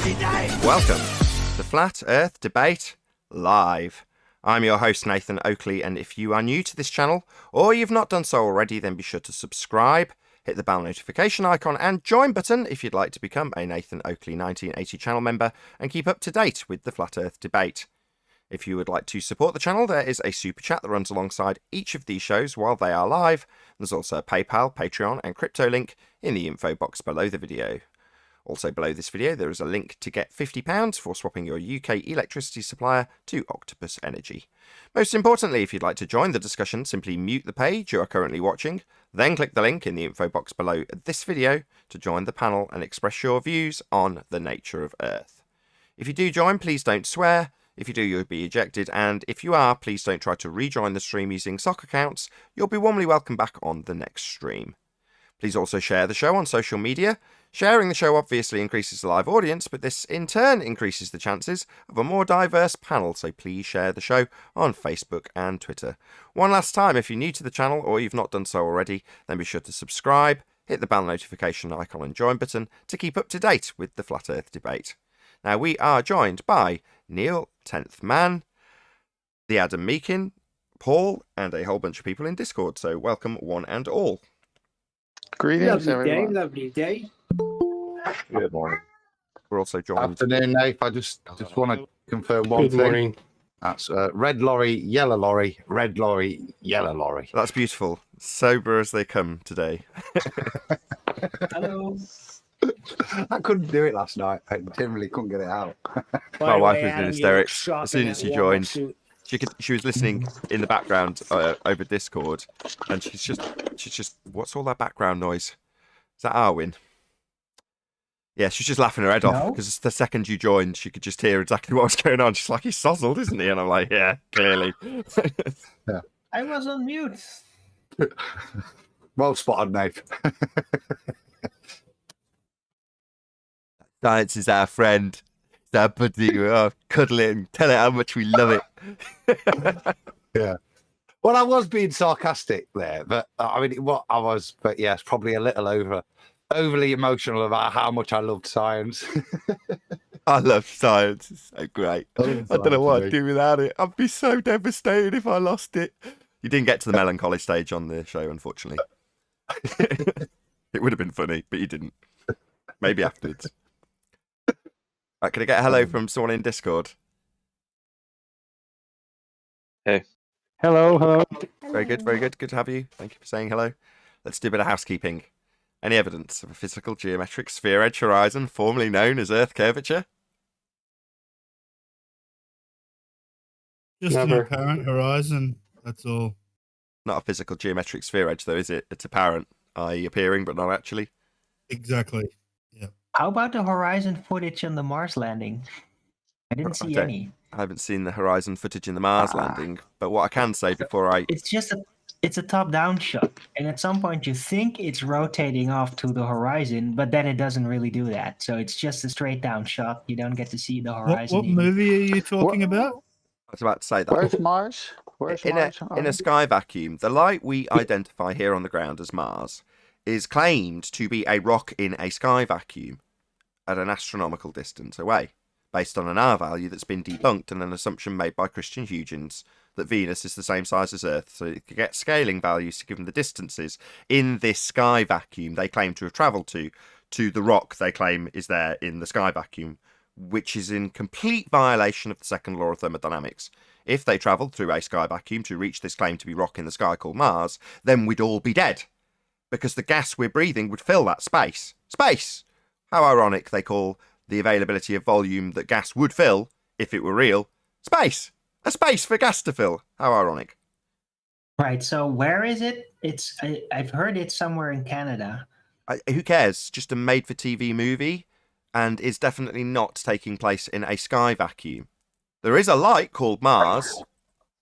Welcome to Flat Earth Debate Live. I'm your host, Nathan Oakley, and if you are new to this channel, or you've not done so already, then be sure to subscribe, hit the bell notification icon, and join button if you'd like to become a Nathan Oakley 1980 channel member and keep up to date with the Flat Earth Debate. If you would like to support the channel, there is a super chat that runs alongside each of these shows while they are live. There's also a PayPal, Patreon, and crypto link in the info box below the video. Also below this video, there is a link to get £50 for swapping your UK electricity supplier to Octopus Energy. Most importantly, if you'd like to join the discussion, simply mute the page you are currently watching, then click the link in the info box below this video to join the panel and express your views on the nature of Earth. If you do join, please don't swear. If you do, you'll be ejected, and if you are, please don't try to rejoin the stream using sock accounts. You'll be warmly welcomed back on the next stream. Please also share the show on social media. Sharing the show obviously increases the live audience, but this in turn increases the chances of a more diverse panel, so please share the show on Facebook and Twitter. One last time, if you're new to the channel or you've not done so already, then be sure to subscribe, hit the bell notification icon and join button to keep up to date with the Flat Earth Debate. Now, we are joined by Neil, 10th Man, the Adam Meakin, Paul, and a whole bunch of people in Discord, so welcome one and all. Greetings, Lovely everyone. day, lovely day. Good morning. We're also joined. Afternoon, Nate. I just want to confirm one thing. Good morning. That's red lorry, yellow lorry, red lorry, yellow lorry. That's beautiful. Sober as they come today. Hello. I couldn't do it last night. I generally couldn't get it out. My wife was in hysterics as soon as she joined. She was listening in the background over Discord, and she's just what's all that background noise? Is that Arwin? Yeah, she's just laughing her head off because the second you joined, she could just hear exactly what was going on. She's like, "He's sozzled, isn't he?" And I'm like, "Yeah, clearly." Yeah. I was on mute. Well spotted, Nate. Science is our friend. It's our buddy. Oh, cuddle it and tell it how much we love it. Yeah. Well, I was being sarcastic there, but but yes, probably a little overly emotional about how much I loved science. I love science. It's so great. I don't know what I'd do without it. I'd be so devastated if I lost it. You didn't get to the melancholy stage on the show, unfortunately. It would have been funny, but you didn't. Maybe afterwards. Right, can I get a hello from someone in Discord? Hey. Hello. Very good, very good. Good to have you. Thank you for saying hello. Let's do a bit of housekeeping. Any evidence of a physical geometric sphere edge horizon, formerly known as Earth curvature? Just Never. an apparent horizon, that's all. Not a physical geometric sphere edge, though, is it? It's apparent, i.e. appearing, but not actually. Exactly. Yeah. How about the horizon footage on the Mars landing? I didn't see any. I haven't seen the horizon footage in the Mars landing, but what I can say before I... It's a top-down shot, and at some point you think it's rotating off to the horizon, but then it doesn't really do that. So it's just a straight-down shot. You don't get to see the horizon. What movie are you talking about? I was about to say that. Where's Mars? In a sky vacuum, the light we identify here on the ground as Mars is claimed to be a rock in a sky vacuum at an astronomical distance away, based on an R value that's been debunked and an assumption made by Christian Huygens that Venus is the same size as Earth, so it could get scaling values to give them the distances in this sky vacuum they claim to have travelled to the rock they claim is there in the sky vacuum, which is in complete violation of the second law of thermodynamics. If they travelled through a sky vacuum to reach this claim to be rock in the sky called Mars, then we'd all be dead, because the gas we're breathing would fill that space. Space! How ironic they call the availability of volume that gas would fill, if it were real, space! A space for gas to fill. How ironic. Right, so where is it? I've heard it's somewhere in Canada. Who cares? Just a made-for-TV movie, and is definitely not taking place in a sky vacuum. There is a light called Mars.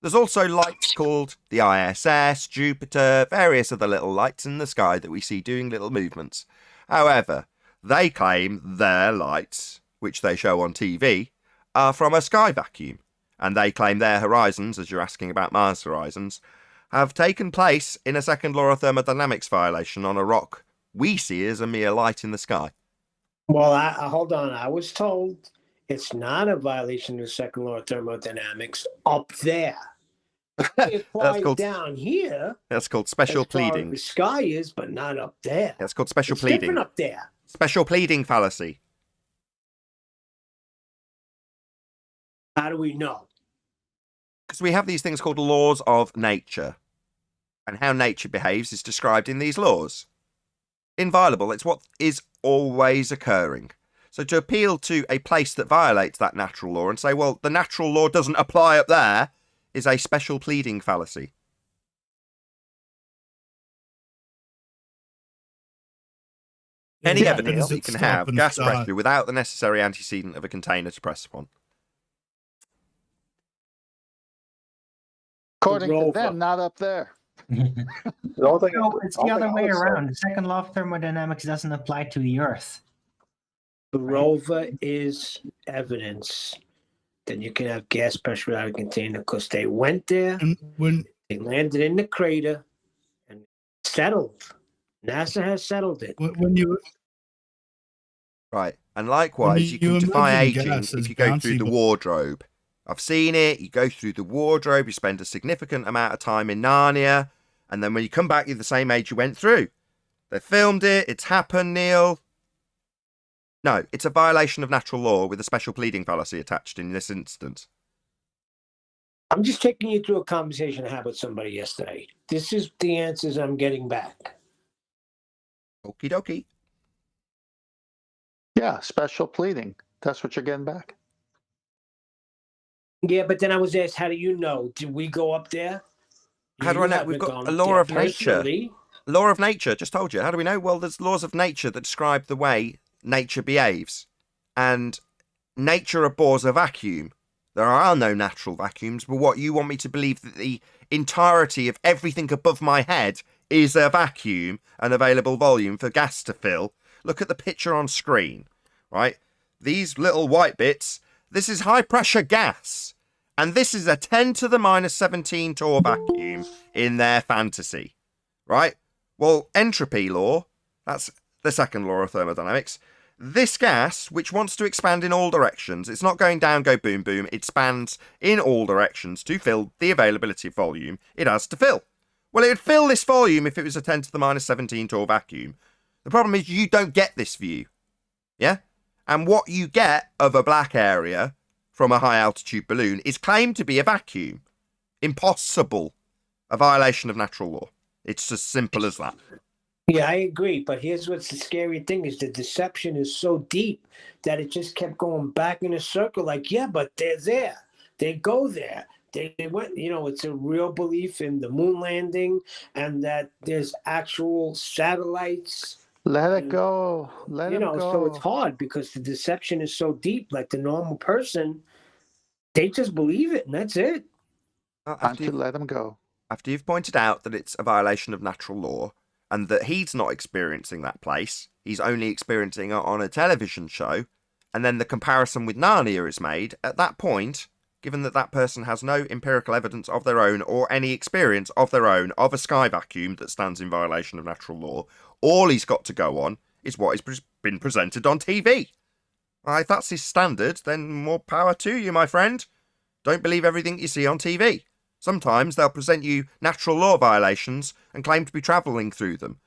There's also lights called the ISS, Jupiter, various other little lights in the sky that we see doing little movements. However, they claim their lights, which they show on TV, are from a sky vacuum. And they claim their horizons, as you're asking about Mars horizons, have taken place in a second law of thermodynamics violation on a rock we see as a mere light in the sky. Well, hold on. I was told it's not a violation of the second law of thermodynamics up there. It applies down here. That's called special as far as pleading. the sky is, but not up there. That's called special It's pleading. different up there. Special pleading fallacy. How do we know? Because we have these things called laws of nature. And how nature behaves is described in these laws. Inviolable, it's what is always occurring. So to appeal to a place that violates that natural law and say, well, the natural law doesn't apply up there, is a special pleading fallacy. Any evidence that you can have gas pressure without the necessary antecedent of a container to press upon. According to them, not up there. No, it's the other way around. The second law of thermodynamics doesn't apply to the Earth. The rover is evidence that you can have gas pressure without a container because they went there, And when they landed in the crater, and settled. NASA has settled it. when you Right. And likewise, you can defy aging if you go through the wardrobe. I've seen it. You go through the wardrobe, you spend a significant amount of time in Narnia, and then when you come back, you're the same age you went through. They filmed it. It's happened, Neil. No, it's a violation of natural law with a special pleading fallacy attached in this instance. I'm just taking you through a conversation I had with somebody yesterday. This is the answers I'm getting back. Okie dokie. Yeah, special pleading. That's what you're getting back. Yeah, but then I was asked, how do you know? Did we go up there? How do I You know? haven't We've got gone a up law there of nature. personally. Law of nature, just told you. How do we know? Well, there's laws of nature that describe the way nature behaves. And nature abhors a vacuum. There are no natural vacuums, but what you want me to believe that the entirety of everything above my head is a vacuum, an available volume for gas to fill. Look at the picture on screen, right? These little white bits, this is high pressure gas. And this is a 10 to the minus 17 torr vacuum in their fantasy, right? Well, entropy law, that's the second law of thermodynamics. This gas, which wants to expand in all directions, it's not going down, go boom, boom. It expands in all directions to fill the availability of volume it has to fill. Well, it would fill this volume if it was a 10 to the minus 17 torr vacuum. The problem is you don't get this view, yeah? And what you get of a black area from a high altitude balloon is claimed to be a vacuum. Impossible. A violation of natural law. It's as simple as that. Yeah, I agree. But here's what's the scary thing is the deception is so deep that it just kept going back in a circle. Like, yeah, but they're there. They go there. They went, it's a real belief in the moon landing and that there's actual satellites. Let it go. Let it go. So it's hard because the deception is so deep. Like the normal person, they just believe it and that's it. Time to let them go. After you've pointed out that it's a violation of natural law and that he's not experiencing that place, he's only experiencing it on a television show, and then the comparison with Narnia is made, at that point, given that that person has no empirical evidence of their own or any experience of their own of a sky vacuum that stands in violation of natural law, all he's got to go on is what has been presented on TV. If that's his standard, then more power to you, my friend. Don't believe everything you see on TV. Sometimes they'll present you natural law violations and claim to be travelling through them.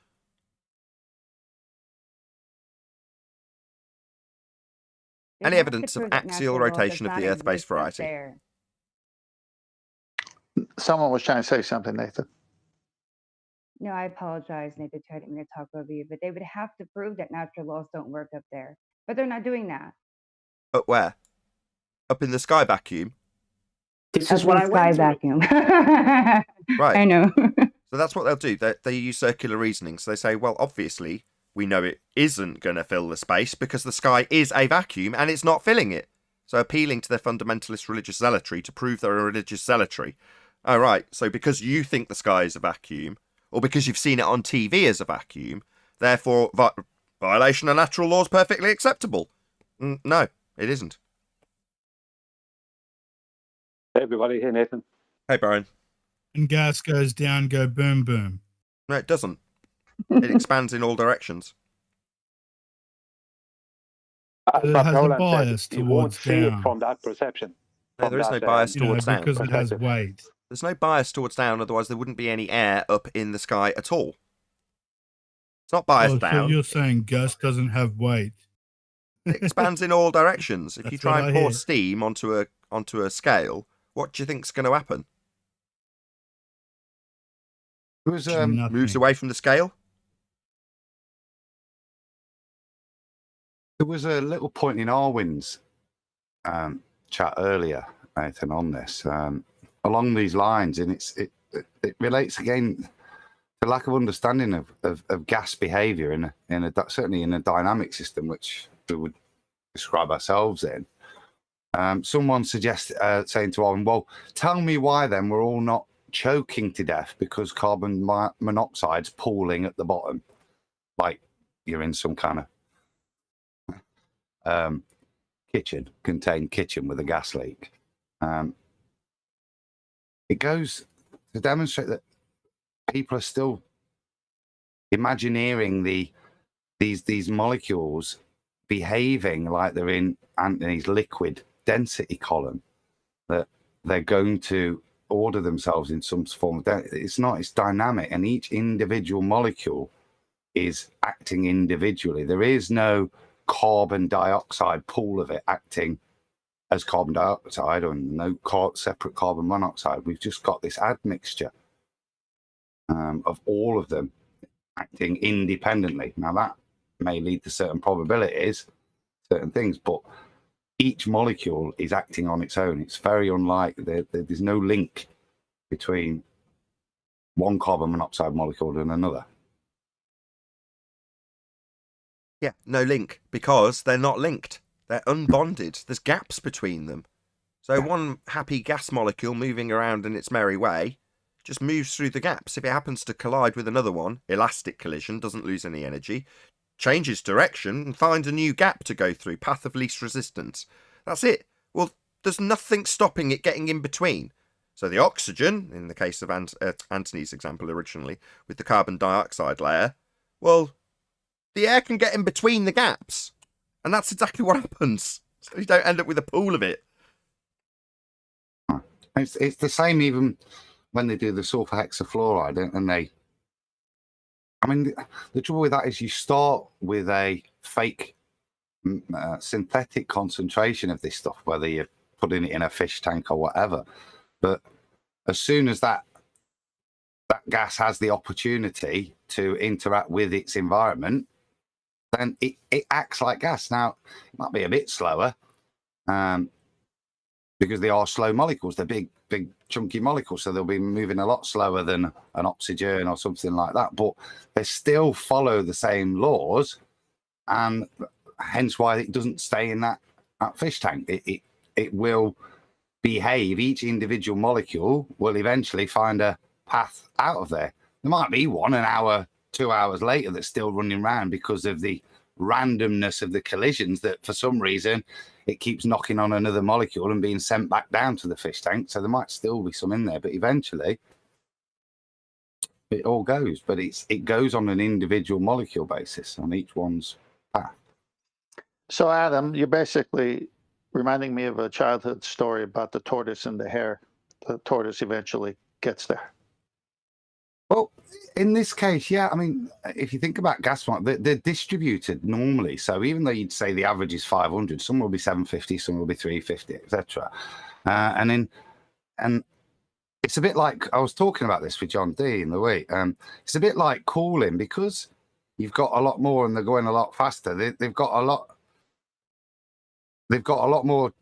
Any evidence of axial rotation of the Earth-based variety? Someone was trying to say something, Nathan. No, I apologize, Nathan. I didn't mean to talk over you, but they would have to prove that natural laws don't work up there. But they're not doing that. Up where? Up in the sky vacuum? This is what I went vacuum. Right. I know. So that's what they'll do. They use circular reasoning. So they say, well, obviously, we know it isn't going to fill the space because the sky is a vacuum and it's not filling it. So appealing to their fundamentalist religious zealotry to prove their religious zealotry. Oh, right. So because you think the sky is a vacuum, or because you've seen it on TV as a vacuum, therefore violation of natural law is perfectly acceptable. No, it isn't. Hey, everybody. Hey, Nathan. Hey, Brian. and gas goes down, go boom, boom. No, it doesn't. It expands in all directions. It But has a Roland said bias you won't towards see it down. from that perception. No, there is no bias You know, towards down. because it has perspective. weight. There's no bias towards down, otherwise there wouldn't be any air up in the sky at all. It's not biased Oh, so down. you're saying Gus doesn't have weight? It expands in all directions. If you That's try what and I pour hear. steam onto a scale, what do you think's going to happen? It was Nothing. Moves away from the scale? there was a little point in Arwin's chat earlier, Nathan, on this along these lines, and it relates again to lack of understanding of gas behaviour in a certainly in a dynamic system, which we would describe ourselves in. Someone suggested saying to Arwin, "Well, tell me why then we're all not choking to death because carbon monoxide's pooling at the bottom, like you're in some kind of contained kitchen with a gas leak." It goes to demonstrate that people are still imagineering these molecules behaving like they're in Anthony's liquid density column, that they're going to order themselves in some form of it's not. It's dynamic, and each individual molecule is acting individually. There is no carbon dioxide pool of it acting as carbon dioxide, or no separate carbon monoxide. We've just got this admixture of all of them acting independently. Now that may lead to certain probabilities, certain things, but each molecule is acting on its own. It's very unlike, there's no link between one carbon monoxide molecule and another. Yeah, no link, because they're not linked. They're unbonded. There's gaps between them. So one happy gas molecule moving around in its merry way just moves through the gaps. If it happens to collide with another one, elastic collision, doesn't lose any energy, changes direction and finds a new gap to go through, path of least resistance. That's it. Well, there's nothing stopping it getting in between. So the oxygen, in the case of Anthony's example originally, with the carbon dioxide layer, well, the air can get in between the gaps. And that's exactly what happens. So you don't end up with a pool of it. It's the same even when they do the sulfur hexafluoride, and they, I mean, the trouble with that is you start with a fake synthetic concentration of this stuff, whether you're putting it in a fish tank or whatever. But as soon as that gas has the opportunity to interact with its environment, then it acts like gas. Now, it might be a bit slower because they are slow molecules. They're big, chunky molecules, so they'll be moving a lot slower than an oxygen or something like that. But they still follow the same laws, and hence why it doesn't stay in that fish tank. It will behave. Each individual molecule will eventually find a path out of there. There might be 1 hour, 2 hours later that's still running around because of the randomness of the collisions, that for some reason it keeps knocking on another molecule and being sent back down to the fish tank. So there might still be some in there, but eventually it all goes. But it goes on an individual molecule basis on each one's path. So, Adam, you're basically reminding me of a childhood story about the tortoise and the hare. The tortoise eventually gets there. Well, in this case, yeah. I mean, if you think about gas, they're distributed normally. So even though you'd say the average is 500, some will be 750, some will be 350, etc. And it's a bit like, I was talking about this with John D in the week. It's a bit like cooling, because you've got a lot more and they're going a lot faster. They've got a lot more.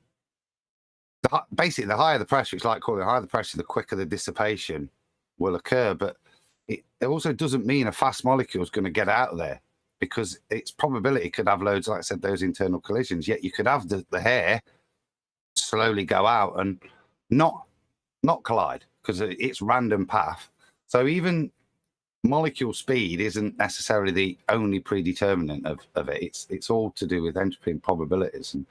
Basically, the higher the pressure, it's like cooling. The higher the pressure, the quicker the dissipation will occur. But it also doesn't mean a fast molecule is going to get out of there, because its probability could have loads, like I said, those internal collisions. Yet you could have the hair slowly go out and not collide, because it's random path. So even molecule speed isn't necessarily the only predeterminant of it. It's all to do with entropy and probabilities. And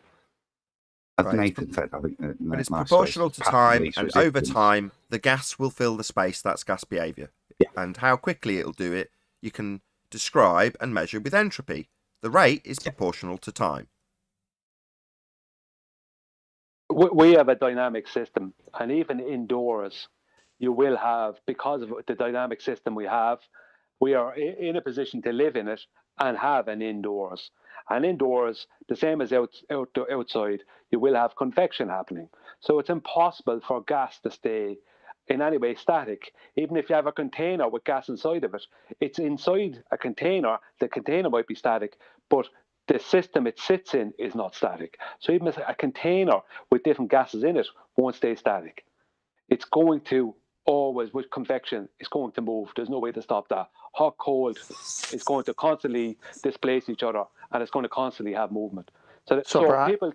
as Nathan said, I think, but it's proportional to time, and over time, the gas will fill the space. That's gas behavior. Yeah. And how quickly it'll do it, you can describe and measure with entropy. The rate is proportional to time. we have a dynamic system, and even indoors, you will have, because of the dynamic system we have, we are in a position to live in it and have an indoors. And indoors, the same as outside, you will have convection happening. So it's impossible for gas to stay in any way static. Even if you have a container with gas inside of it, it's inside a container. The container might be static, but the system it sits in is not static. So even a container with different gases in it won't stay static. It's going to always, with convection, it's going to move. There's no way to stop that. Hot, cold is going to constantly displace each other, and it's going to constantly have movement. So people,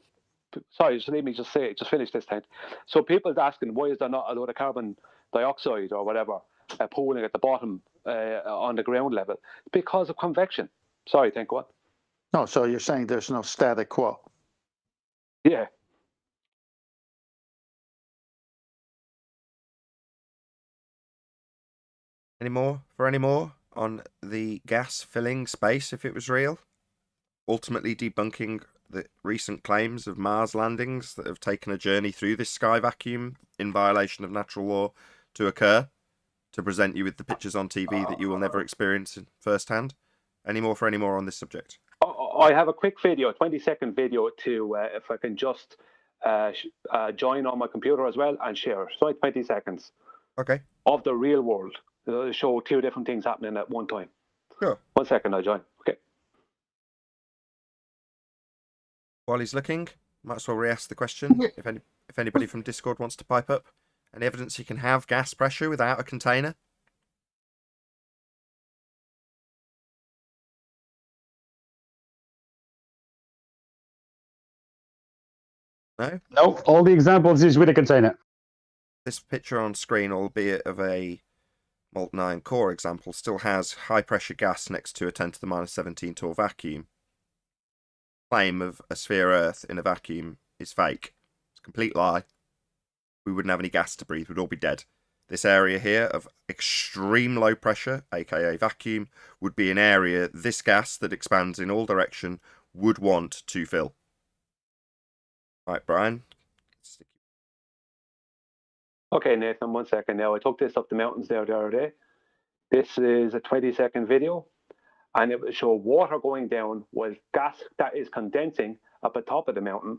sorry, just let me just finish this thing. So people asking, why is there not a load of carbon dioxide or whatever pooling at the bottom on the ground level? Because of convection. Sorry, think what? No, so you're saying there's no static quo? Yeah. Any more on the gas filling space if it was real? Ultimately debunking the recent claims of Mars landings that have taken a journey through this sky vacuum in violation of natural law to occur, to present you with the pictures on TV that you will never experience firsthand. Any more on this subject? I have a quick video, a 20-second video to, if I can just join on my computer as well and share it. So 20 seconds. Okay. Of the real world. It'll show two different things happening at one time. Sure. 1 second, I'll join. Okay. While he's looking, might as well re-ask the question. If anybody from Discord wants to pipe up, any evidence you can have gas pressure without a container? No? Nope. All the examples is with a container. This picture on screen, albeit of a molten iron core example, still has high pressure gas next to a 10 to the minus 17 torr vacuum. Claim of a sphere Earth in a vacuum is fake. It's a complete lie. We wouldn't have any gas to breathe. We'd all be dead. This area here of extreme low pressure, aka vacuum, would be an area this gas that expands in all direction would want to fill. Right, Brian. Okay, Nathan, 1 second now. I took this up the mountains there the other day. This is a 20-second video, and it will show water going down while gas that is condensing up at the top of the mountain,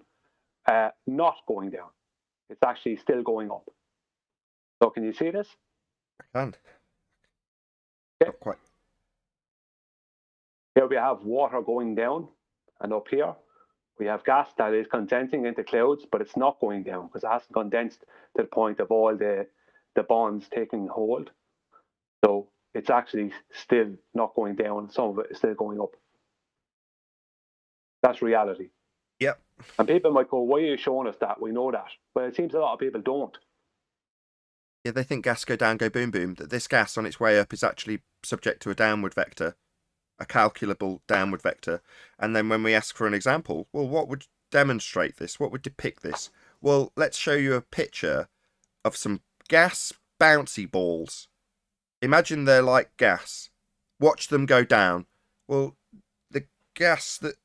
not going down. It's actually still going up. So can you see this? I can. Okay. Not quite. Here we have water going down, and up here we have gas that is condensing into clouds, but it's not going down because it hasn't condensed to the point of all the bonds taking hold. So it's actually still not going down. Some of it is still going up. That's reality. Yep. And people might go, why are you showing us that? We know that. But it seems a lot of people don't. Yeah, they think gas go down, go boom, boom. That this gas on its way up is actually subject to a downward vector, a calculable downward vector. And then when we ask for an example, well, what would demonstrate this? What would depict this? Well, let's show you a picture of some gas bouncy balls. Imagine they're like gas. Watch them go down. Well, the gas that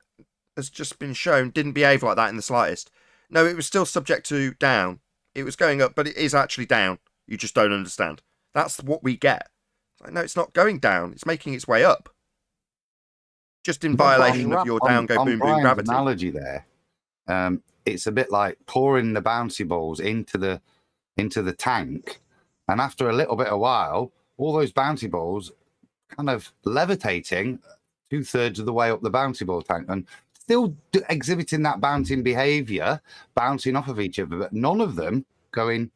has just been shown didn't behave like that in the slightest. No, it was still subject to down. It was going up, but it is actually down. You just don't understand. That's what we get. Like, no, it's not going down. It's making its way up. Just in violation of your down, go boom, boom gravity. Analogy there. It's a bit like pouring the bouncy balls into the tank, and after a little bit of while, all those bouncy balls kind of levitating 2/3 of the way up the bouncy ball tank and still exhibiting that bouncing behavior, bouncing off of each other, but none of them going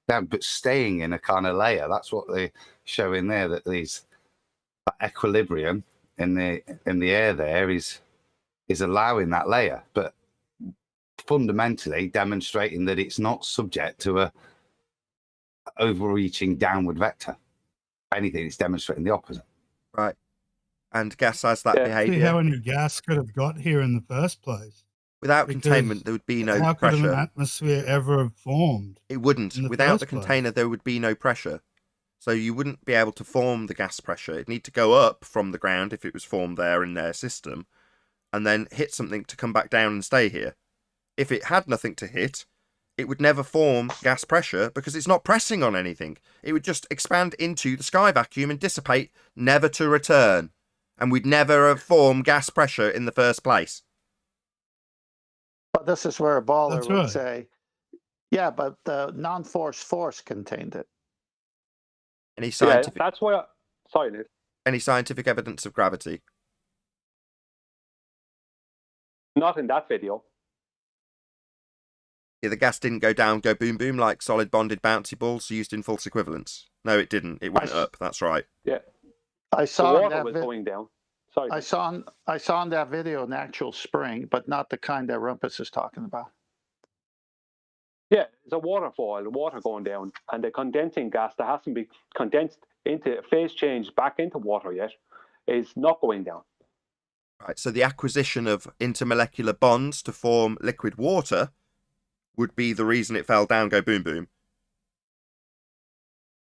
down, but staying in a kind of layer. That's what they show in there, that that equilibrium in the air there is allowing that layer, but fundamentally demonstrating that it's not subject to a overreaching downward vector. If anything, it's demonstrating the opposite. Right. And gas has that behavior. See how any gas could have got here in the first place. Without containment, there would be no how pressure. How could an atmosphere ever have formed? It wouldn't. Without the container, there would be no pressure. So you wouldn't be able to form the gas pressure. It'd need to go up from the ground if it was formed there in their system, and then hit something to come back down and stay here. If it had nothing to hit, it would never form gas pressure because it's not pressing on anything. It would just expand into the sky vacuum and dissipate, never to return. And we'd never have formed gas pressure in the first place. But this is where a baller That's would right. say, yeah, but the non-force force contained it. Any scientific, that's why. Sorry, Nate. any scientific evidence of gravity? Not in that video. Yeah, the gas didn't go down, go boom boom like solid bonded bouncy balls used in false equivalence. No, it didn't. It went up. That's right. Yeah. I The saw in water that was vi- going down. Sorry. I saw in that video an actual spring, but not the kind that Rumpus is talking about. Yeah, it's a waterfall, water going down, and the condensing gas that hasn't been condensed into phase change back into water yet is not going down. Right. So the acquisition of intermolecular bonds to form liquid water would be the reason it fell down, go boom boom.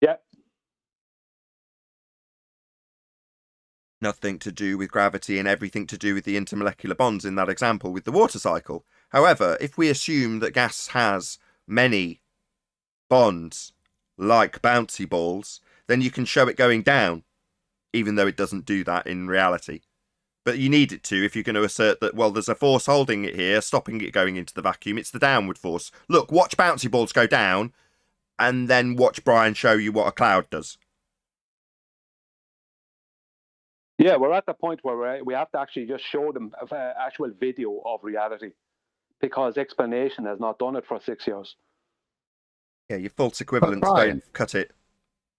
Yeah. Nothing to do with gravity and everything to do with the intermolecular bonds in that example with the water cycle. However, if we assume that gas has many bonds like bouncy balls, then you can show it going down, even though it doesn't do that in reality. But you need it to if you're going to assert that, well, there's a force holding it here, stopping it going into the vacuum. It's the downward force. Look, watch bouncy balls go down, and then watch Brian show you what a cloud does. Yeah, we're at the point where we have to actually just show them actual video of reality, because explanation has not done it for 6 years. Yeah, your false equivalents Brian, don't cut it.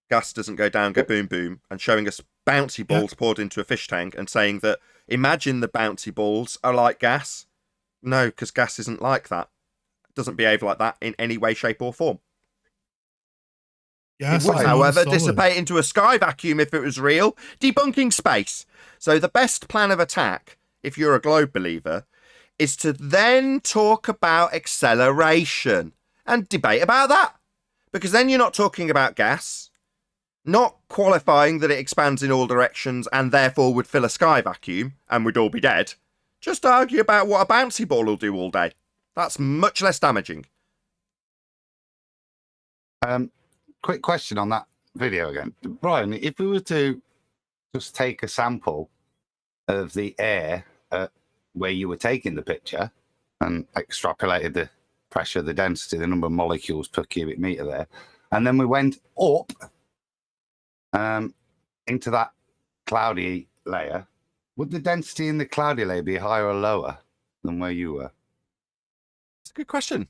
Gas doesn't go down, go boom boom, and showing us bouncy balls poured into a fish tank and saying that, imagine the bouncy balls are like gas. No, because gas isn't like that. It doesn't behave like that in any way, shape, or form. Gas It would, is however, non-solid. dissipate into a sky vacuum if it was real, debunking space. So the best plan of attack, if you're a globe believer, is to then talk about acceleration and debate about that. Because then you're not talking about gas, not qualifying that it expands in all directions and therefore would fill a sky vacuum and we'd all be dead. Just argue about what a bouncy ball will do all day. That's much less damaging. Quick question on that video again. Brian, if we were to just take a sample of the air where you were taking the picture and extrapolated the pressure, the density, the number of molecules per cubic meter there, and then we went up into that cloudy layer, would the density in the cloudy layer be higher or lower than where you were? It's a good question.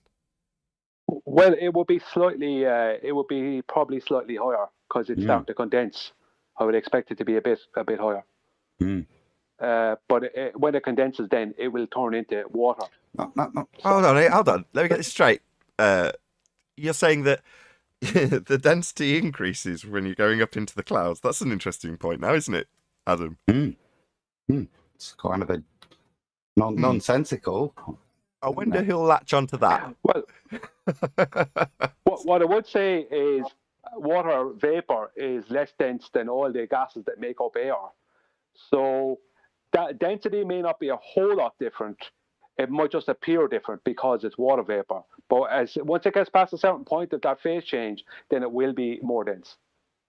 Well, it would be slightly. It would be probably slightly higher because it's starting to condense. I would expect it to be a bit higher. But when it condenses, then it will turn into water. No. Hold on. Let me get this straight. You're saying that the density increases when you're going up into the clouds. That's an interesting point now, isn't it, Adam? It's kind of a nonsensical. I wonder who'll latch onto that. Well, what I would say is water vapor is less dense than all the gases that make up air. So that density may not be a whole lot different. It might just appear different because it's water vapor. But once it gets past a certain point of that phase change, then it will be more dense.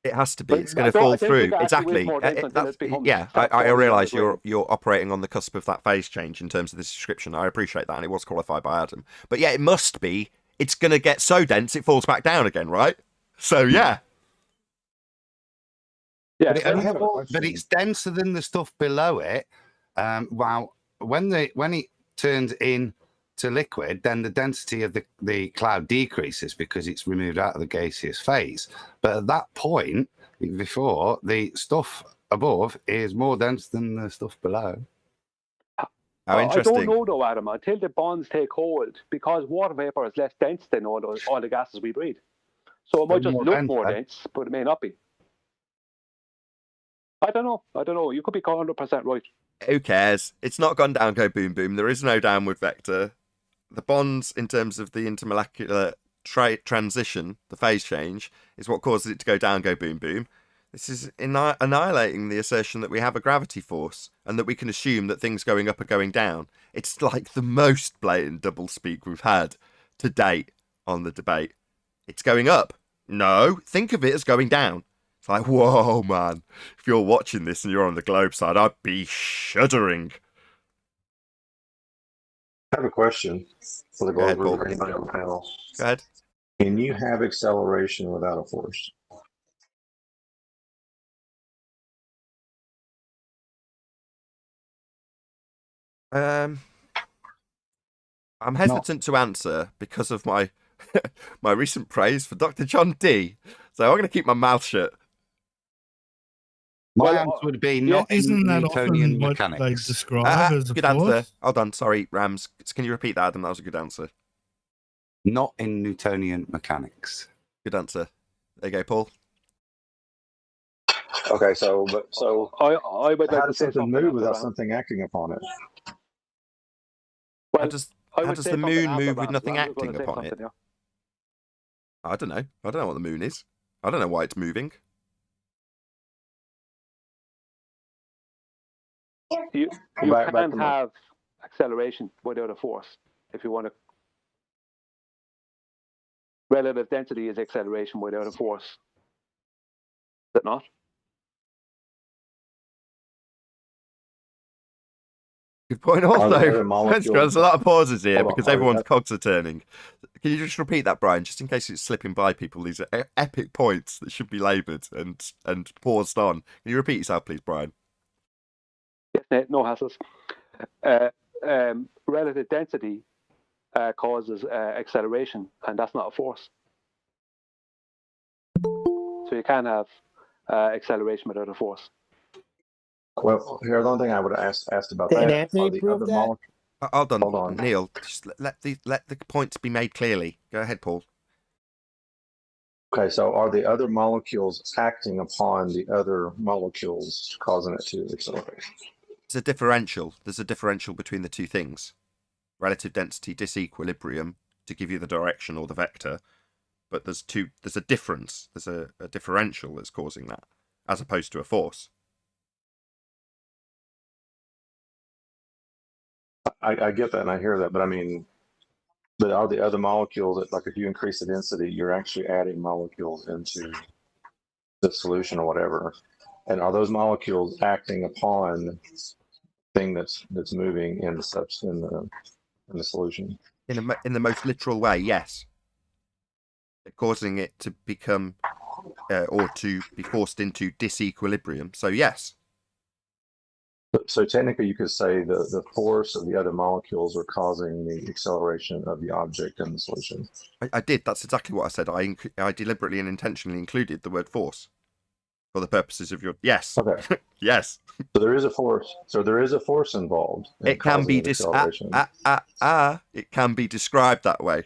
It has to be. But It's going I to don't- fall I think through. it actually Exactly. is more dense until it becomes Yeah, fat I falling realise down the drain. you're operating on the cusp of that phase change in terms of this description. I appreciate that, and it was qualified by Adam. But yeah, it must be. It's going to get so dense it falls back down again, right? So yeah. Yeah, But it's denser than the stuff below it. While when it turns into liquid, then the density of the cloud decreases because it's removed out of the gaseous phase. But at that point, before, the stuff above is more dense than the stuff below. How interesting. I don't know though, Adam, until the bonds take hold, because water vapor is less dense than all the gases we breathe. So it might just more look dense, more then. dense, but it may not be. I don't know. You could be 100% right. Who cares? It's not gone down, go boom boom. There is no downward vector. The bonds, in terms of the intermolecular transition, the phase change, is what causes it to go down, go boom boom. This is annihilating the assertion that we have a gravity force and that we can assume that things going up are going down. It's like the most blatant doublespeak we've had to date on the debate. It's going up. No, think of it as going down. It's like, whoa, man. If you're watching this and you're on the globe side, I'd be shuddering. I have a question for the Go ahead, globe Paul. or anybody on the panel. Go ahead. Can you have acceleration without a force? I'm hesitant to answer because of my my recent praise for Dr. John Dee. So I'm going to keep my mouth shut. My Well, answer would be not in Isn't that Newtonian often what they mechanics. describe as a Good answer. force? Hold on. Sorry, Rams. Can you repeat that, Adam? That was a good answer. Not in Newtonian mechanics. Good answer. There you go, Paul. Okay, so I would like how to does say something something move after without Ram. something acting upon it? Well, How does I would the say something moon after move with Ram. nothing Ram was acting gonna say upon it? something, yeah. I don't know. I don't know what the moon is. I don't know why it's moving. You Back can to my- have acceleration without a force if you want to. Relative density is acceleration without a force. Is it not? Good point. Are the Also, other molecules- there's a lot of pauses here Hold on, because are the everyone's oth- cogs are turning. Can you just repeat that, Brian, just in case it's slipping by people? These are epic points that should be laboured and paused on. Can you repeat yourself, please, Brian? Yes, no hassles. Relative density causes acceleration, and that's not a force. So you can have acceleration without a force. Well, here the only thing I would have asked about Did that Anthony are the prove other that? molecules. Hold on, Hold on. Neil. Just let the points be made clearly. Go ahead, Paul. Okay, so are the other molecules acting upon the other molecules, causing it to accelerate? There's a differential. There's a differential between the two things. Relative density disequilibrium to give you the direction or the vector. But there's a difference. There's a differential that's causing that, as opposed to a force. I get that and I hear that, but I mean, but are the other molecules that, like, if you increase the density, you're actually adding molecules into the solution or whatever, and are those molecules acting upon the thing that's moving in the solution? In the most literal way, yes. They're causing it to become or to be forced into disequilibrium. So yes. So technically, you could say the force of the other molecules are causing the acceleration of the object in the solution. I did. That's exactly what I said. I deliberately and intentionally included the word force for the purposes of your yes. Okay. Yes. So there is a force. So there is a force involved. In It can be causing acceleration. it can be described that way.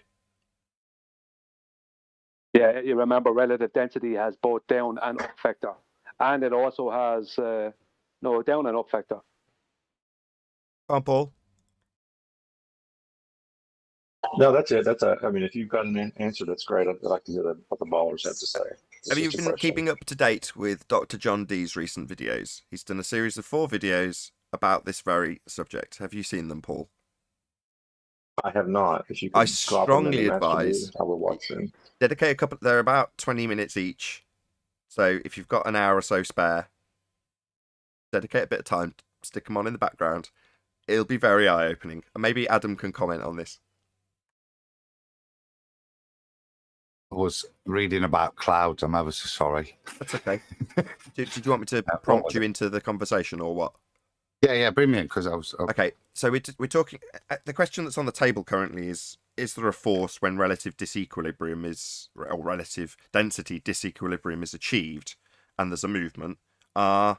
Yeah, you remember relative density has both down and up vector, and it also has down and up vector. Come on, Paul. No, that's it. I mean, if you've got an answer, that's great. I'd like to hear what the ballers have to say. It's Have you just a been question. keeping up to date with Dr. John Dee's recent videos? He's done a series of 4 videos about this very subject. Have you seen them, Paul? I have not. If you I could drop them in the strongly master advise- meeting, I will watch them. Dedicate a couple. They're about 20 minutes each. So if you've got an hour or so spare, dedicate a bit of time, stick them on in the background. It'll be very eye-opening. And maybe Adam can comment on this. I was reading about clouds. I'm ever so sorry. That's okay. Did you want me to prompt you into the conversation or what? Yeah, bring me in because I was. Okay, so we're talking. The question that's on the table currently is there a force when relative disequilibrium is, or relative density disequilibrium is achieved, and there's a movement? Are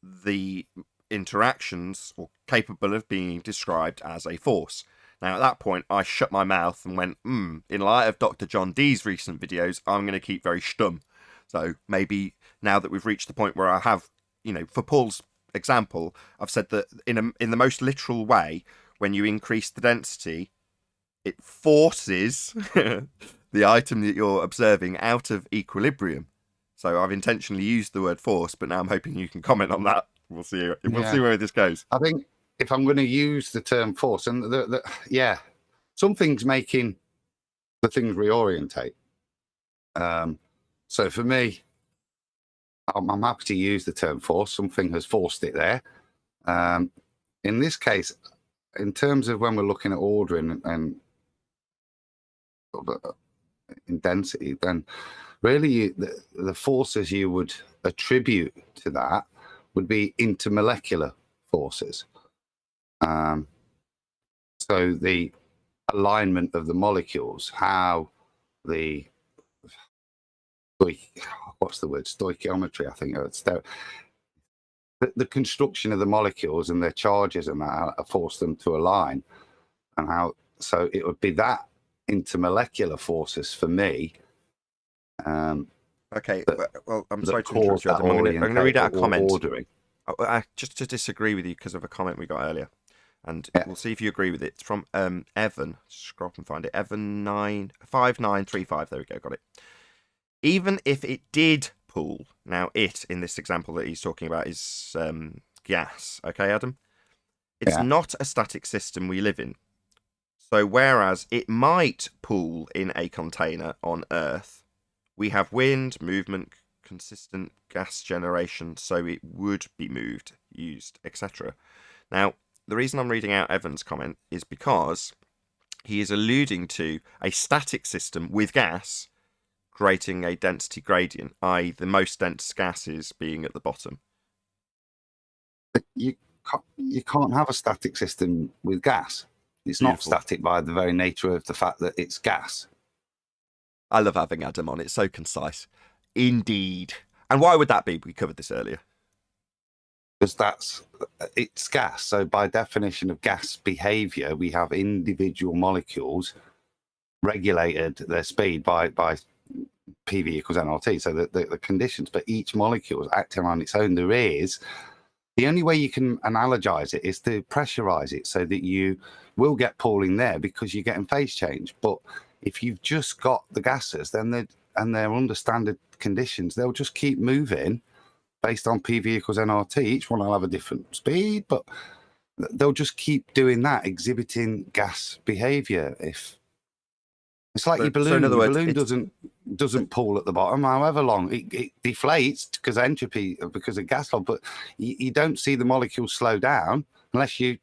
the interactions or capable of being described as a force? Now, at that point, I shut my mouth and went, in light of Dr. John Dee's recent videos, I'm going to keep very stum. So maybe now that we've reached the point where I have, for Paul's example, I've said that in the most literal way, when you increase the density, it forces the item that you're observing out of equilibrium. So I've intentionally used the word force, but now I'm hoping you can comment on that. We'll see. We'll see where this goes. I think if I'm going to use the term force, and something's making the things reorientate. So for me, I'm happy to use the term force. Something has forced it there. In this case, in terms of when we're looking at ordering and in density, then really the forces you would attribute to that would be intermolecular forces. So the alignment of the molecules, how the what's the word? Stoichiometry, I think. It's the construction of the molecules and their charges and that force them to align, and how. So it would be that intermolecular forces for me. Okay. Well, I'm sorry to interrupt you, Adam. I'm going to read out a comment. Just to disagree with you because of a comment we got earlier, and we'll see if you agree with it. It's from Evan. Scroll up and find it. Evan 5935. There we go. Got it. Even if it did pool, now it in this example that he's talking about is gas. Okay, Adam? It's not a static system we live in. So whereas it might pool in a container on Earth, we have wind, movement, consistent gas generation, so it would be moved, used, etc. Now, the reason I'm reading out Evan's comment is because he is alluding to a static system with gas creating a density gradient, i.e. the most dense gases being at the bottom. You can't have a static system with gas. It's not static by the very nature of the fact that it's gas. I love having Adam on. It's so concise. Indeed. And why would that be? We covered this earlier. Because it's gas. So by definition of gas behavior, we have individual molecules regulated their speed by PV equals nRT. So the conditions, but each molecule is acting on its own. The only way you can analogize it is to pressurize it so that you will get pooling there because you're getting phase change. But if you've just got the gases, then they're under standard conditions, they'll just keep moving based on PV equals nRT. Each one will have a different speed, but they'll just keep doing that, exhibiting gas behavior. If it's like your balloon, so in other words, your balloon doesn't pool at the bottom, however long it deflates because of entropy, because of gas loss. But you don't see the molecule slow down unless you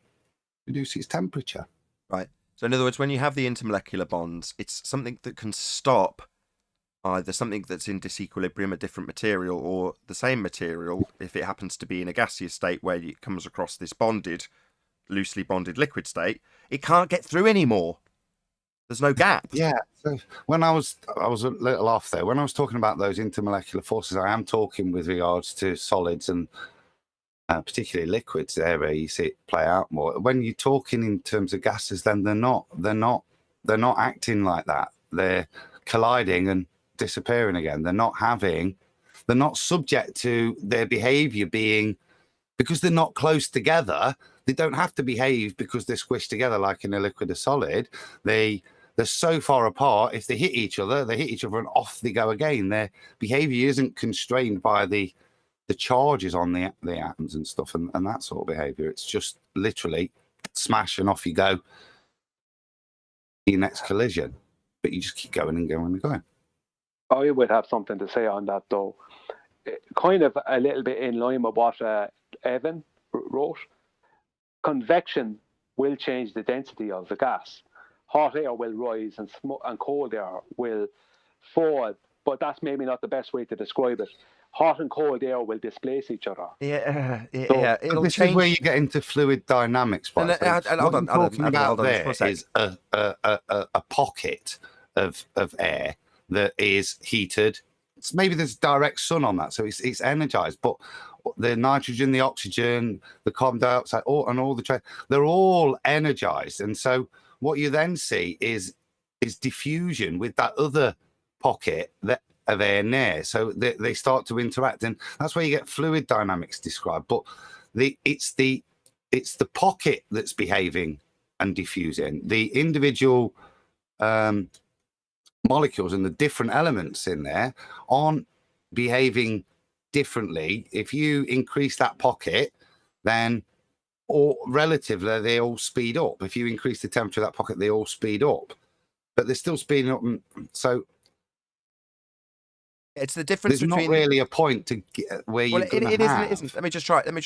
reduce its temperature. Right. So in other words, when you have the intermolecular bonds, it's something that can stop either something that's in disequilibrium, a different material, or the same material, if it happens to be in a gaseous state where it comes across this loosely bonded liquid state, it can't get through anymore. There's no gap. Yeah. So when I was a little off there. When I was talking about those intermolecular forces, I am talking with regards to solids and particularly liquids there where you see it play out more. When you're talking in terms of gases, then they're not acting like that. They're colliding and disappearing again. They're not subject to their behavior being, because they're not close together. They don't have to behave because they're squished together like in a liquid or solid. They're so far apart. If they hit each other and off they go again. Their behavior isn't constrained by the charges on the atoms and stuff and that sort of behavior. It's just literally smash and off you go. Your next collision, but you just keep going and going and going. I would have something to say on that, though. Kind of a little bit in line with what Evan wrote. Convection will change the density of the gas. Hot air will rise and cold air will fall, but that's maybe not the best way to describe it. Hot and cold air will displace each other. Yeah. This is where you get into fluid dynamics. Hold on. Talking about there is a pocket of air that is heated. Maybe there's direct sun on that, so it's energized. But the nitrogen, the oxygen, the carbon dioxide, they're all energized. And so what you then see is diffusion with that other pocket of air near. So they start to interact, and that's where you get fluid dynamics described. But it's the pocket that's behaving and diffusing. The individual molecules and the different elements in there aren't behaving differently. If you increase that pocket, then or relatively they all speed up. If you increase the temperature of that pocket, they all speed up. but they're still speeding up. So it's the difference there's between not really a point to get where well, you're going to it isn't. It have. isn't. Let me just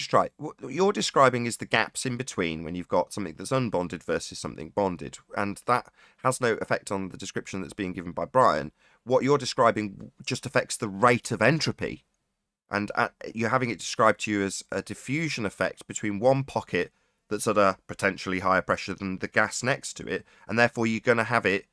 try. What you're describing is the gaps in between when you've got something that's unbonded versus something bonded, and that has no effect on the description that's being given by Brian. What you're describing just affects the rate of entropy, and you're having it described to you as a diffusion effect between one pocket that's at a potentially higher pressure than the gas next to it, and therefore you're going to have it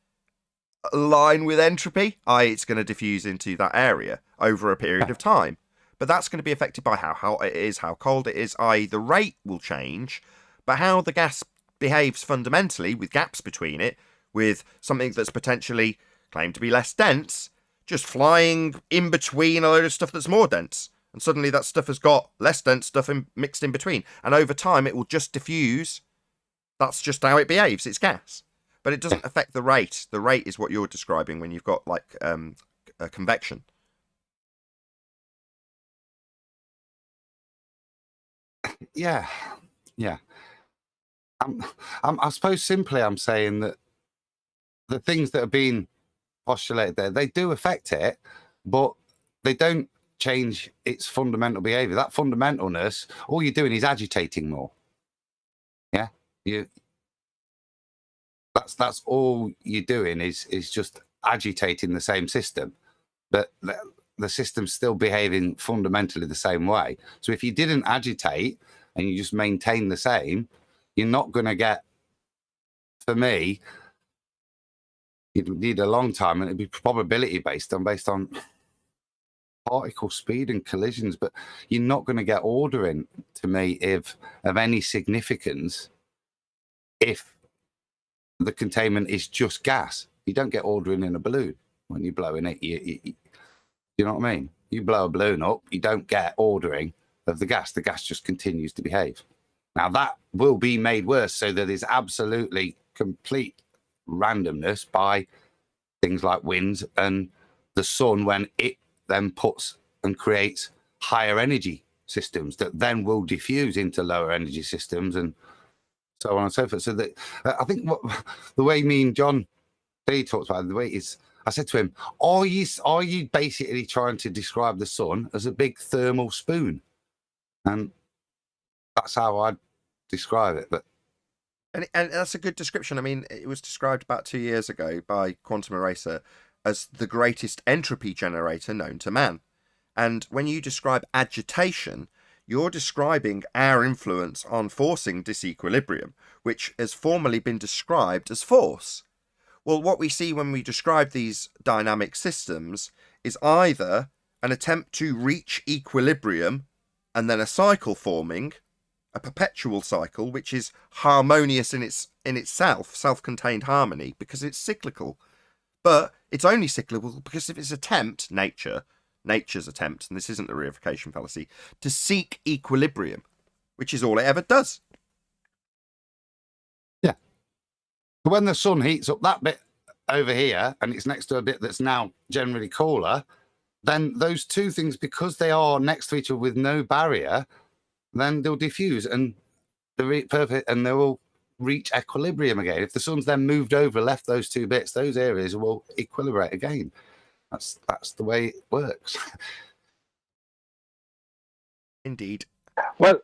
align with entropy, i.e. it's going to diffuse into that area over a period of time. But that's going to be affected by how hot it is, how cold it is, i.e. the rate will change, but how the gas behaves fundamentally with gaps between it, with something that's potentially claimed to be less dense, just flying in between a load of stuff that's more dense. And suddenly that stuff has got less dense stuff mixed in between. And over time it will just diffuse. That's just how it behaves. It's gas. But it doesn't affect the rate. The rate is what you're describing when you've got like a convection. Yeah. I suppose simply I'm saying that the things that are being postulated there, they do affect it, but they don't change its fundamental behavior. That fundamentalness, all you're doing is agitating more. Yeah, that's all you're doing is just agitating the same system, but the system's still behaving fundamentally the same way. So if you didn't agitate and you just maintain the same, you're not going to get, for me, you'd need a long time, and it'd be probability based on particle speed and collisions, but you're not going to get ordering, to me, of any significance if the containment is just gas. You don't get ordering in a balloon when you're blowing it. You know what I mean? You blow a balloon up, you don't get ordering of the gas. The gas just continues to behave. Now that will be made worse, so that there's absolutely complete randomness by things like winds and the sun when it then puts and creates higher energy systems that then will diffuse into lower energy systems and so on and so forth. So that I think the way me and John D talked about it, the way is, I said to him, are you basically trying to describe the sun as a big thermal spoon? And that's how I'd describe it. But and that's a good description. I mean, it was described about 2 years ago by Quantum Eraser as the greatest entropy generator known to man. And when you describe agitation, you're describing our influence on forcing disequilibrium, which has formerly been described as force. Well, what we see when we describe these dynamic systems is either an attempt to reach equilibrium and then a cycle forming, a perpetual cycle, which is harmonious in itself, self-contained harmony, because it's cyclical. But it's only cyclical because of its attempt, nature's attempt, and this isn't the reification fallacy, to seek equilibrium, which is all it ever does. Yeah. When the sun heats up that bit over here and it's next to a bit that's now generally cooler, then those two things, because they are next to each other with no barrier, then they'll diffuse and they will reach equilibrium again. If the sun's then moved over, left those two bits, those areas will equilibrate again. That's the way it works. Indeed. Well,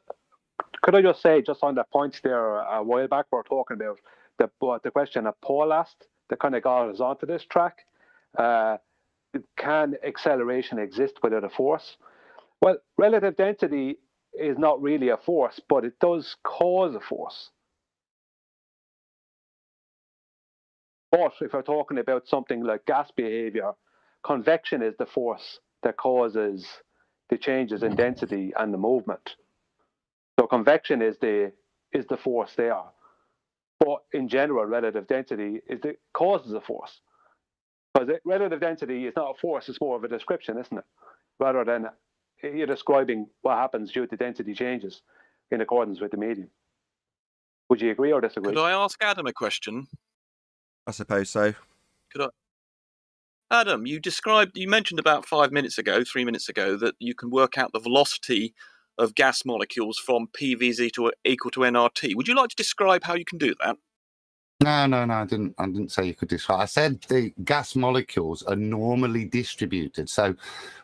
could I just say, just on that point there, a while back we were talking about the question that Paul asked that kind of got us onto this track. Can acceleration exist without a force? Well, relative density is not really a force, but it does cause a force. But if we're talking about something like gas behavior, convection is the force that causes the changes in density and the movement. So convection is the force there. But in general, relative density causes a force. Because relative density is not a force, it's more of a description, isn't it? Rather than you're describing what happens due to density changes in accordance with the medium. Would you agree or disagree? Could I ask Adam a question? I suppose so. Adam, you mentioned about 3 minutes ago, that you can work out the velocity of gas molecules from PV is equal to nRT. Would you like to describe how you can do that? No, I didn't say you could describe. I said the gas molecules are normally distributed. So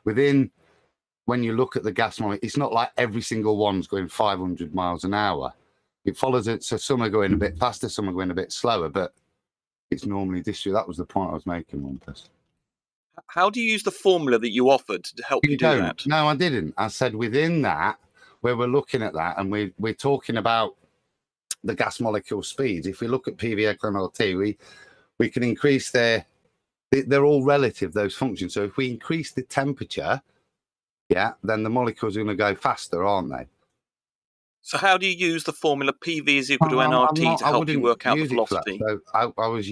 when you look at the gas molecule, it's not like every single one's going 500 miles an hour. It follows it. So some are going a bit faster, some are going a bit slower, but it's normally distributed. That was the point I was making, Rumpus. How do you use the formula that you offered to help you do that? No, I didn't. I said within that, where we're looking at that, and we're talking about the gas molecule speeds. If we look at PV equal MLT, we can increase they're all relative, those functions. So if we increase the temperature, then the molecules are going to go faster, aren't they? So how do you use the formula PV is equal to nRT to help you work out the velocity? So I was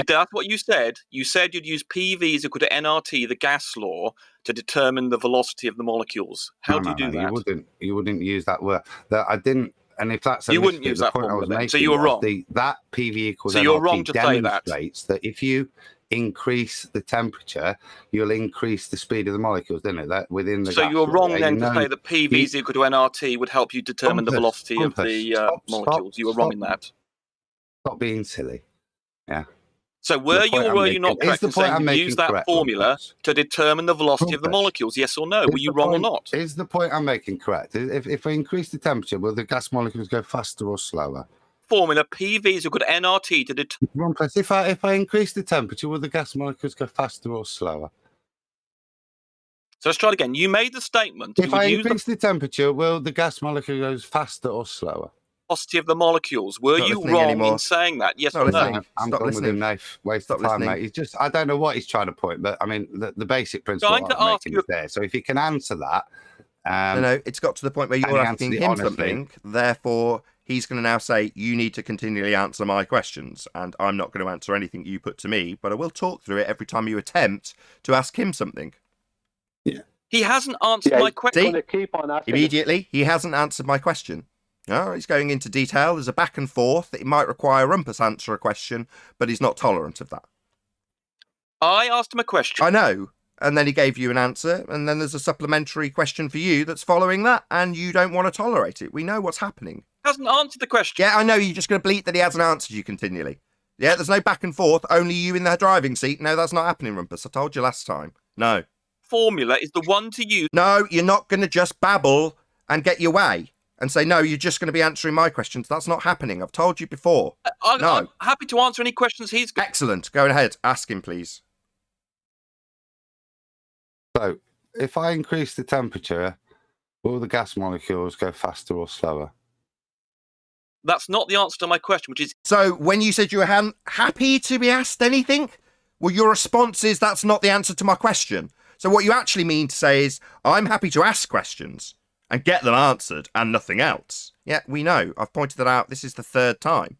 that's what you said. You said you'd use PV is equal to nRT, the gas law, to determine the velocity of the molecules. How do you do that? You wouldn't use that word. I didn't. And if that's you wouldn't use that formula, then. So you were wrong. That PV equals so nRT you're wrong to say that. Demonstrates that if you increase the temperature, you'll increase the speed of the molecules, doesn't it? That within the. So you're wrong then to say that PV is equal to nRT would help you determine the velocity of the molecules. You were wrong in that. Stop being silly. Yeah. So were you or were you not correct in saying you use that formula to determine the velocity of the molecules? Yes or no? Were you wrong or not? Is the point I'm making correct? If we increase the temperature, will the gas molecules go faster or slower? Formula PV is equal to nRT to determine. If I increase the temperature, will the gas molecules go faster or slower? So let's try it again. You made the statement. If I increase the temperature, will the gas molecule go faster or slower? Velocity of the molecules. Were you wrong in saying that? Yes or no? I'm done with him now. Waste of time, mate. He's just, I don't know what he's trying to point, but I mean, the basic principle I'm making is there. So if you can answer that. No, it's got to the point where you're asking him something. Therefore, he's going to now say, you need to continually answer my questions. And I'm not going to answer anything you put to me, but I will talk through it every time you attempt to ask him something. Yeah. He hasn't answered my question. Immediately, he hasn't answered my question. No, he's going into detail. There's a back and forth that he might require Rumpus answer a question, but he's not tolerant of that. I asked him a question. I know. And then he gave you an answer, and then there's a supplementary question for you that's following that, and you don't want to tolerate it. We know what's happening. He hasn't answered the question. Yeah, I know. You're just going to bleat that he hasn't answered you continually. Yeah, there's no back and forth, only you in the driving seat. No, that's not happening, Rumpus. I told you last time. No. Formula is the one to use. No, you're not going to just babble and get your way and say, no, you're just going to be answering my questions. That's not happening. I've told you before. I'm happy to answer any questions he's got. Excellent. Go ahead. Ask him, please. So, if I increase the temperature, will the gas molecules go faster or slower? That's not the answer to my question, which is... So, when you said you were happy to be asked anything, well, your response is that's not the answer to my question. So what you actually mean to say is, I'm happy to ask questions and get them answered and nothing else. Yeah, we know. I've pointed that out. This is the third time.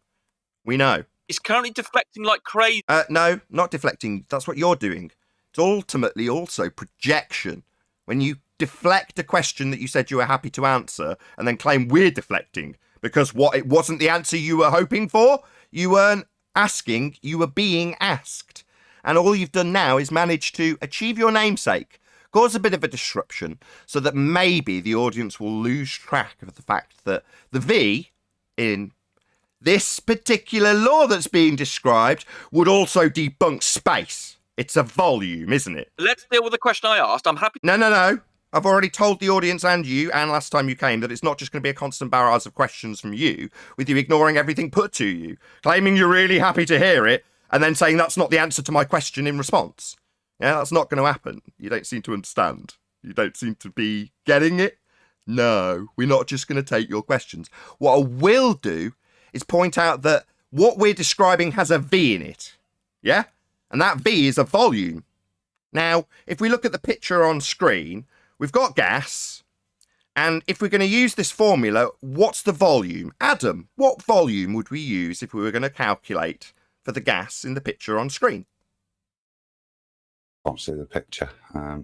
We know. He's currently deflecting like crazy. No, not deflecting. That's what you're doing. It's ultimately also projection. When you deflect a question that you said you were happy to answer and then claim we're deflecting because it wasn't the answer you were hoping for, you weren't asking, you were being asked. And all you've done now is manage to achieve your namesake, cause a bit of a disruption so that maybe the audience will lose track of the fact that the V in this particular law that's being described would also debunk space. It's a volume, isn't it? Let's deal with the question I asked. I'm happy. No. I've already told the audience and you, and last time you came, that it's not just going to be a constant barrage of questions from you, with you ignoring everything put to you, claiming you're really happy to hear it, and then saying that's not the answer to my question in response. Yeah, that's not going to happen. You don't seem to understand. You don't seem to be getting it. No, we're not just going to take your questions. What I will do is point out that what we're describing has a V in it. Yeah? And that V is a volume. Now, if we look at the picture on screen, we've got gas. And if we're going to use this formula, what's the volume? Adam, what volume would we use if we were going to calculate for the gas in the picture on screen? Can't see the picture. Where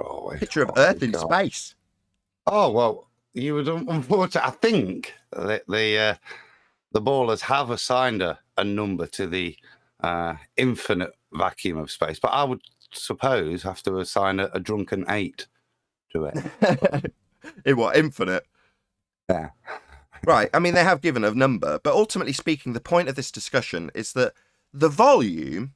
are we? Picture of Earth in space. Oh, well, you would unfortunately, I think the ballers have assigned a number to the infinite vacuum of space, but I would suppose have to assign a drunken 8 to it. In what, infinite? Yeah. Right. I mean, they have given a number, but ultimately speaking, the point of this discussion is that the volume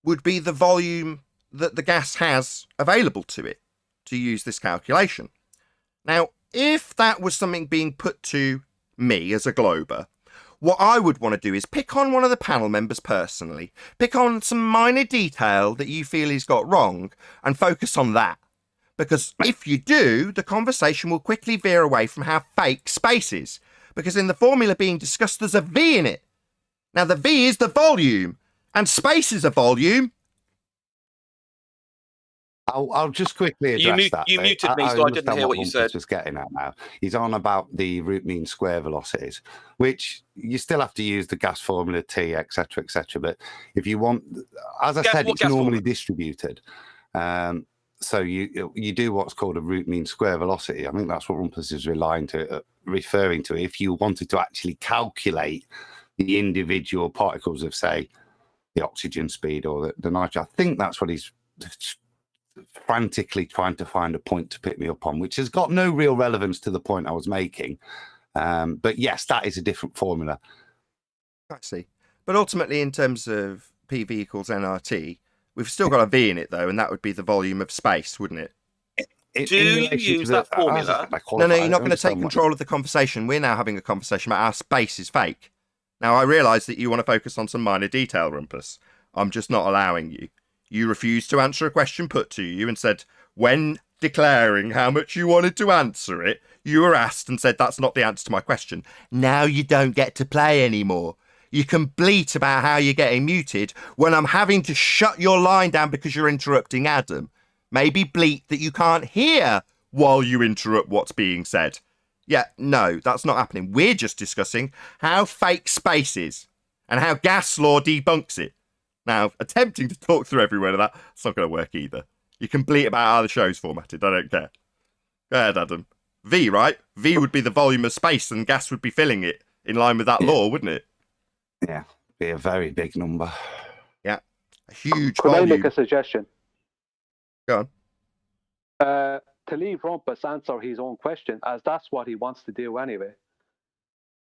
would be the volume that the gas has available to it to use this calculation. Now, if that was something being put to me as a glober, what I would want to do is pick on one of the panel members personally, pick on some minor detail that you feel he's got wrong, and focus on that. Because if you do, the conversation will quickly veer away from how fake space is. Because in the formula being discussed, there's a V in it. Now, the V is the volume, and space is a volume. I'll just quickly address that. You muted me, so I didn't hear what you said. Just getting at now. He's on about the root mean square velocities, which you still have to use the gas formula T, etc., etc. But if you want, as I said, it's normally distributed. So you do what's called a root mean square velocity. I think that's what Rumpus is referring to. If you wanted to actually calculate the individual particles of, say, the oxygen speed or the nitrogen, I think that's what he's frantically trying to find a point to pick me up on, which has got no real relevance to the point I was making. But yes, that is a different formula. I see. But ultimately, in terms of PV equals nRT, we've still got a V in it, though, and that would be the volume of space, wouldn't it? Do you use that formula? No, you're not going to take control of the conversation. We're now having a conversation about how space is fake. Now, I realise that you want to focus on some minor detail, Rumpus. I'm just not allowing you. You refused to answer a question put to you and said, when declaring how much you wanted to answer it, you were asked and said, that's not the answer to my question. Now you don't get to play anymore. You can bleat about how you're getting muted when I'm having to shut your line down because you're interrupting Adam. Maybe bleat that you can't hear while you interrupt what's being said. Yeah, no, that's not happening. We're just discussing how fake space is and how gas law debunks it. Now, attempting to talk through every word of that, it's not going to work either. You can bleat about how the show's formatted. I don't care. Go ahead, Adam. V, right? V would be the volume of space and gas would be filling it in line with that law, wouldn't it? Yeah, be a very big number. Yeah, a huge Could volume. I make a suggestion? Go on. To leave Rumpus answer his own question, as that's what he wants to do anyway.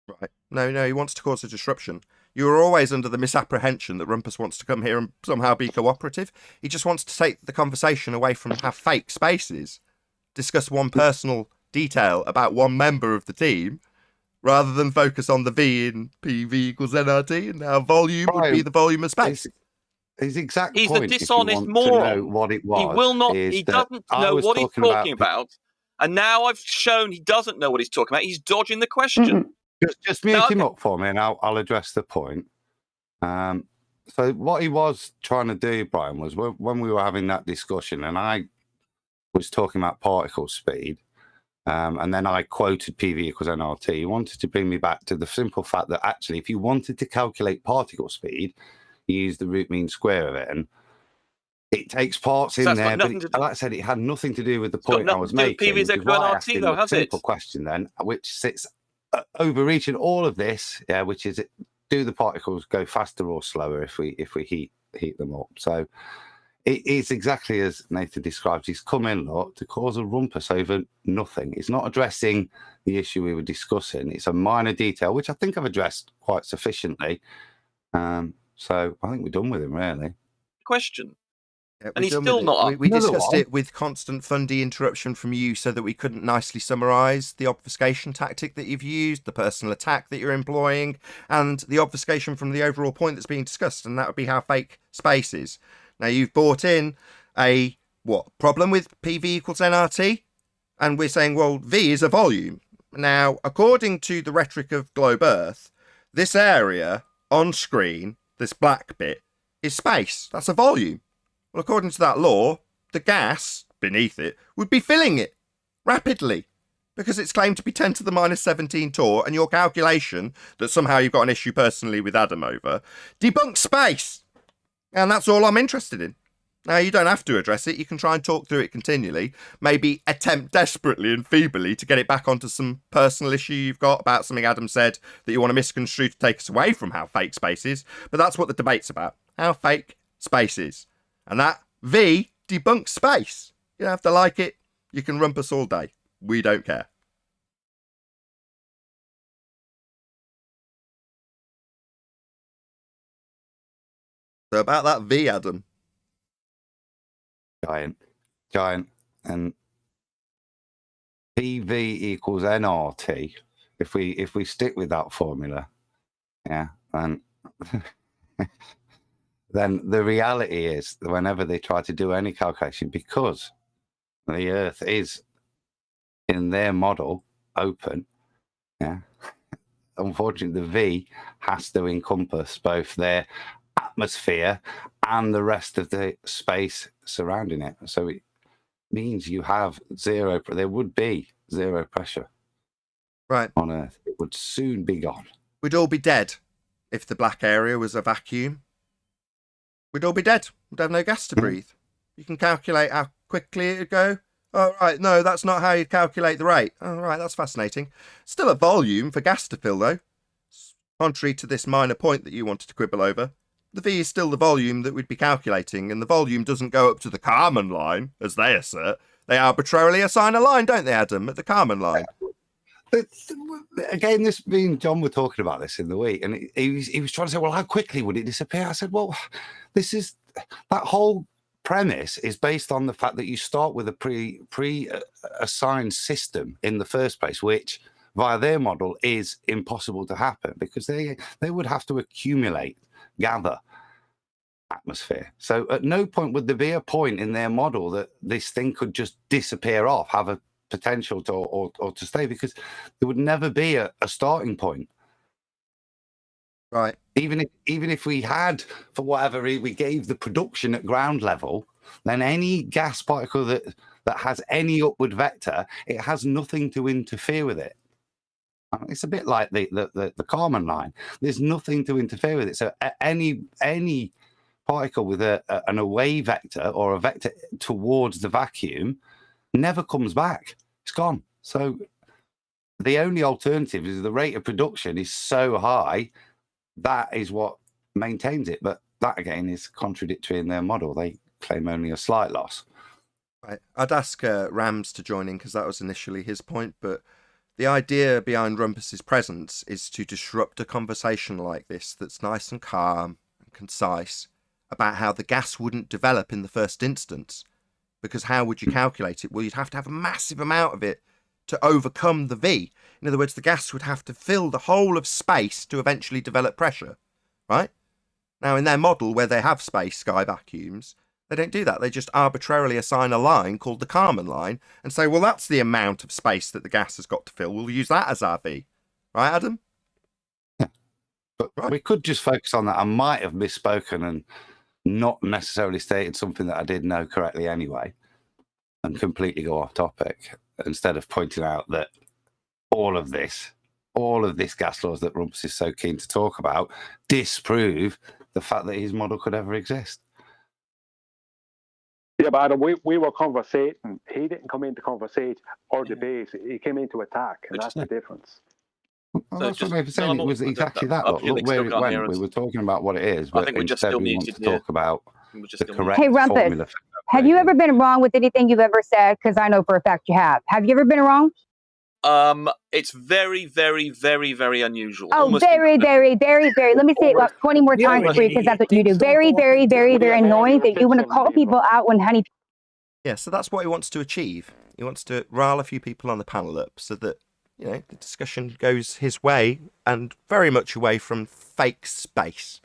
Right. No, he wants to cause a disruption. You were always under the misapprehension that Rumpus wants to come here and somehow be cooperative. He just wants to take the conversation away from how fake space is, discuss one personal detail about one member of the team, rather than focus on the V in PV equals nRT and how volume would be the volume of space. His exact He's point, a dishonest if you want moron. to know what it was, he will not. is He that doesn't I know was what he's talking about. about, and now I've shown he doesn't know what he's talking about. He's dodging the question. Just mute him up for me, and I'll address the point. So what he was trying to do, Brian, was when we were having that discussion, and I was talking about particle speed, and then I quoted PV equals nRT. He wanted to bring me back to the simple fact that actually, if you wanted to calculate particle speed, you use the root mean square of it, and it takes parts in there. But like I said, it had nothing to do with the point I was making. PV's equal nRT, though, has it? Simple question then, which sits overreaching all of this, which is, do the particles go faster or slower if we heat them up? So it is exactly as Nathan describes. He's come in, look, to cause a rumpus over nothing. It's not addressing the issue we were discussing. It's a minor detail, which I think I've addressed quite sufficiently. So I think we're done with him, really. Question. Yeah, and he's still not. We discussed it with constant fundy interruption from you so that we couldn't nicely summarise the obfuscation tactic that you've used, the personal attack that you're employing, and the obfuscation from the overall point that's being discussed, and that would be how fake space is. Now, you've brought in a, problem with PV equals nRT? And we're saying, well, V is a volume. Now, according to the rhetoric of Globe Earth, this area on screen, this black bit, is space. That's a volume. Well, according to that law, the gas beneath it would be filling it rapidly because it's claimed to be 10 to the minus 17 torr, and your calculation that somehow you've got an issue personally with Adam over debunks space. And that's all I'm interested in. Now, you don't have to address it. You can try and talk through it continually, maybe attempt desperately and feebly to get it back onto some personal issue you've got about something Adam said that you want to misconstrue to take us away from how fake space is. But that's what the debate's about, how fake space is. And that V debunks space. You don't have to like it. You can rumpus all day. We don't care. So about that V, Adam. Giant, and PV equals nRT. If we stick with that formula, yeah, then then the reality is that whenever they try to do any calculation, because the Earth is in their model open, yeah, unfortunately the V has to encompass both their atmosphere and the rest of the space surrounding it. So it means you have zero, there would be zero pressure Right. on Earth. It would soon be gone. We'd all be dead if the black area was a vacuum. We'd all be dead. We'd have no gas to breathe. You can calculate how quickly it'd go. Oh, right, no, that's not how you'd calculate the rate. Oh, right, that's fascinating. Still a volume for gas to fill, though. Contrary to this minor point that you wanted to quibble over, the V is still the volume that we'd be calculating, and the volume doesn't go up to the Kármán line, as they assert. They arbitrarily assign a line, don't they, Adam, at the Kármán line? Again, me and John were talking about this in the week, and he was trying to say, well, how quickly would it disappear? I said, well, that whole premise is based on the fact that you start with a pre-assigned system in the first place, which via their model is impossible to happen because they would have to gather atmosphere. So at no point would there be a point in their model that this thing could just disappear off, have a potential to or to stay, because there would never be a starting point. Right. Even if we had, for whatever reason, we gave the production at ground level, then any gas particle that has any upward vector, it has nothing to interfere with it. It's a bit like the Kármán line. There's nothing to interfere with it. So any particle with an away vector or a vector towards the vacuum never comes back. It's gone. So the only alternative is the rate of production is so high. That is what maintains it. But that, again, is contradictory in their model. They claim only a slight loss. Right. I'd ask Rams to join in because that was initially his point. But the idea behind Rumpus's presence is to disrupt a conversation like this that's nice and calm and concise about how the gas wouldn't develop in the first instance. Because how would you calculate it? Well, you'd have to have a massive amount of it to overcome the V. In other words, the gas would have to fill the whole of space to eventually develop pressure, right? Now, in their model, where they have space sky vacuums, they don't do that. They just arbitrarily assign a line called the Kármán line and say, well, that's the amount of space that the gas has got to fill. We'll use that as our V. Right, Adam? Yeah. But we could just focus on that. I might have misspoken and not necessarily stated something that I did know correctly anyway, and completely go off topic, instead of pointing out that all of this gas laws that Rumpus is so keen to talk about disprove the fact that his model could ever exist. Yeah, but Adam, we were conversating. He didn't come into conversation or debate. He came into attack, and that's the difference. Well, that's what I was saying. It was exactly that. Look where it went. We were talking about what it is, but instead we want to talk about the correct Hey, Rumpus, formula. have you ever been wrong with anything you've ever said? Because I know for a fact you have. Have you ever been wrong? It's very, very, very, very unusual. Oh, very, very, very, very. Let me say it about 20 more times for you, because that's what you do. Very, very, very, very annoying that you want to call people out when honey. Yeah, so that's what he wants to achieve. He wants to rile a few people on the panel up so that, you know, the discussion goes his way and very much away from fake space.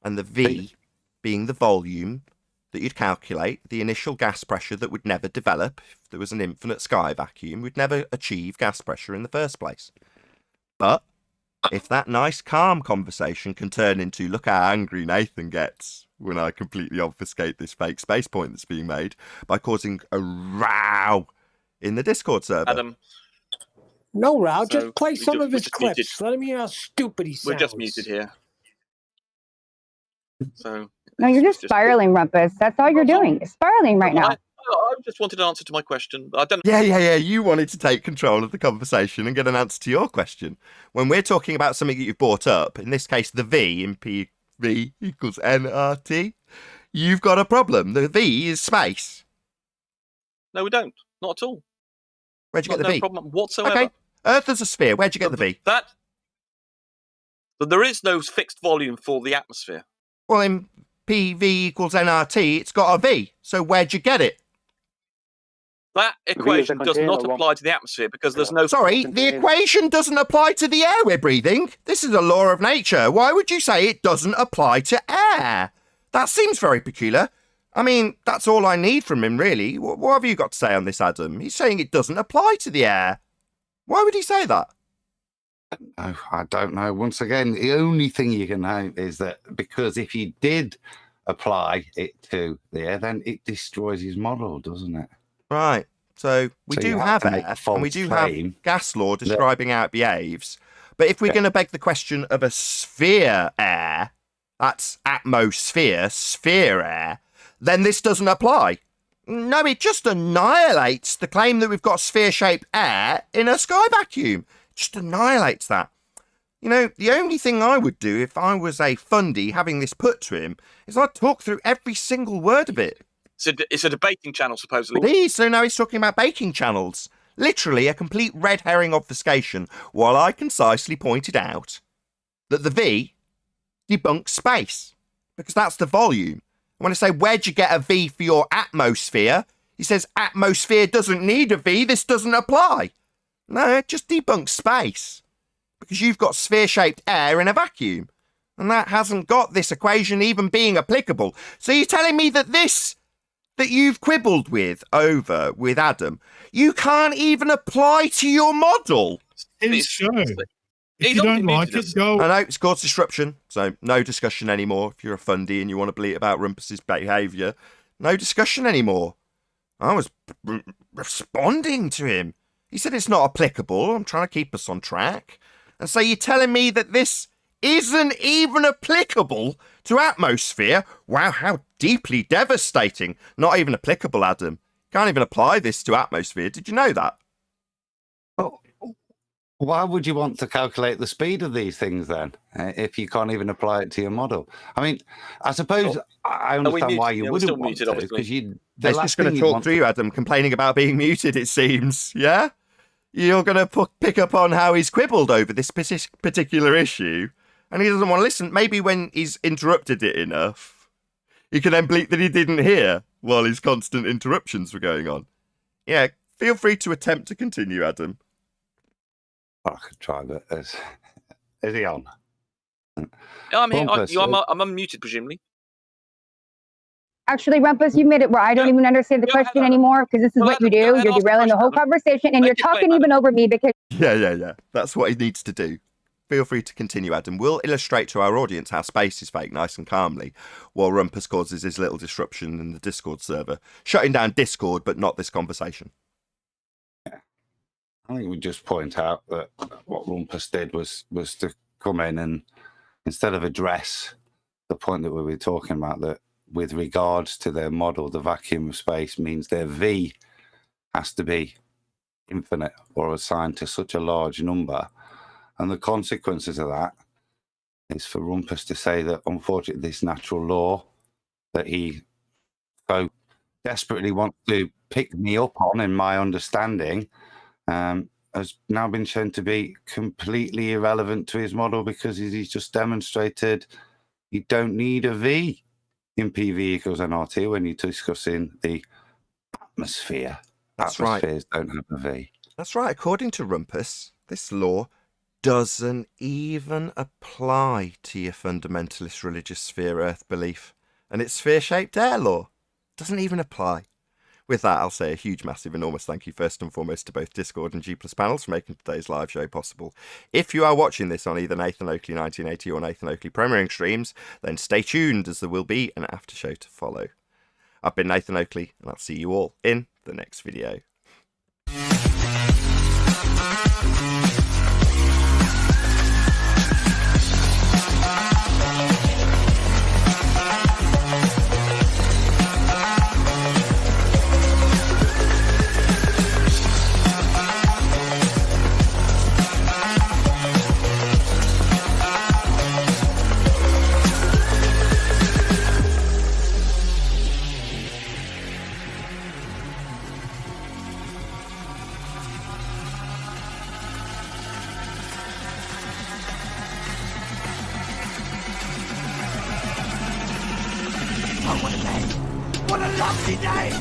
And the V being the volume that you'd calculate, the initial gas pressure that would never develop. If there was an infinite sky vacuum, we'd never achieve gas pressure in the first place. But if that nice, calm conversation can turn into, look how angry Nathan gets when I completely obfuscate this fake space point that's being made by causing a row in the Discord server. Adam. No row, just play some of his clips. Muted. Let him hear how stupid he sounds. We're just muted here. So no, you're just spiraling, Rumpus. That's all you're doing. You're spiraling right now. I just wanted an answer to my question. I don't. Yeah. You wanted to take control of the conversation and get an answer to your question. When we're talking about something that you've brought up, in this case, the V in PV equals nRT, you've got a problem. The V is space. No, we don't. Not at all. Where'd you get the V? No problem whatsoever. Okay. Earth is a sphere. Where'd you get the V? There is no fixed volume for the atmosphere. Well, in PV equals nRT, it's got a V. So where'd you get it? That equation does not apply to the atmosphere because there's no... Sorry, the equation doesn't apply to the air we're breathing. This is a law of nature. Why would you say it doesn't apply to air? That seems very peculiar. I mean, that's all I need from him, really. What have you got to say on this, Adam? He's saying it doesn't apply to the air. Why would he say that? No, I don't know. Once again, the only thing you can know is that because if you did apply it to the air, then it destroys his model, doesn't it? Right. So we do have air, and we do have gas law describing how it behaves. But if we're going to beg the question of a sphere air, that's atmosphere, sphere air, then this doesn't apply. No, it just annihilates the claim that we've got sphere-shaped air in a sky vacuum. It just annihilates that. You know, the only thing I would do if I was a fundy having this put to him is I'd talk through every single word of it. It's a debating channel, supposedly. Please, so now he's talking about baking channels. Literally a complete red herring obfuscation, while I concisely pointed out that the V debunks space, because that's the volume. When I say, where'd you get a V for your atmosphere? He says, atmosphere doesn't need a V, this doesn't apply. No, it just debunks space, because you've got sphere-shaped air in a vacuum, and that hasn't got this equation even being applicable. So you're telling me that this that you've quibbled with over with Adam, you can't even apply to your model? It's true. If you don't like it, go. I know it's caused disruption, so no discussion anymore. If you're a fundy and you want to bleat about Rumpus's behaviour, no discussion anymore. I was responding to him. He said it's not applicable. I'm trying to keep us on track. And so you're telling me that this isn't even applicable to atmosphere? Wow, how deeply devastating. Not even applicable, Adam. Can't even apply this to atmosphere. Did you know that? Oh, why would you want to calculate the speed of these things then, if you can't even apply it to your model? I mean, I suppose I understand why you wouldn't want to, because you... He's just going to talk through you, Adam, complaining about being muted, it seems. Yeah? You're going to pick up on how he's quibbled over this particular issue, and he doesn't want to listen. Maybe when he's interrupted it enough, he can then bleat that he didn't hear while his constant interruptions were going on. Yeah, feel free to attempt to continue, Adam. I could try, but is he on? I'm here. I'm unmuted, presumably. Actually, Rumpus, you made it where I don't even understand the question anymore, because this is what you do. You're derailing the whole conversation, and you're talking even over me because... Yeah. That's what he needs to do. Feel free to continue, Adam. We'll illustrate to our audience how space is fake nice and calmly, while Rumpus causes his little disruption in the Discord server, shutting down Discord, but not this conversation. I think we just point out that what Rumpus did was to come in and, instead of address the point that we were talking about, that with regards to their model, the vacuum of space means their V has to be infinite or assigned to such a large number. And the consequences of that is for Rumpus to say that, unfortunately, this natural law that he so desperately wants to pick me up on in my understanding has now been shown to be completely irrelevant to his model, because he's just demonstrated you don't need a V in PV equals nRT when you're discussing the atmosphere. That's Atmospheres right. don't have a V. That's right. According to Rumpus, this law doesn't even apply to your fundamentalist religious sphere Earth belief. And its sphere-shaped air law doesn't even apply. With that, I'll say a huge, massive, enormous thank you first and foremost to both Discord and G+ panels for making today's live show possible. If you are watching this on either Nathan Oakley 1980 or Nathan Oakley premiering streams, then stay tuned, as there will be an after show to follow. I've been Nathan Oakley, and I'll see you all in the next video. fucking day.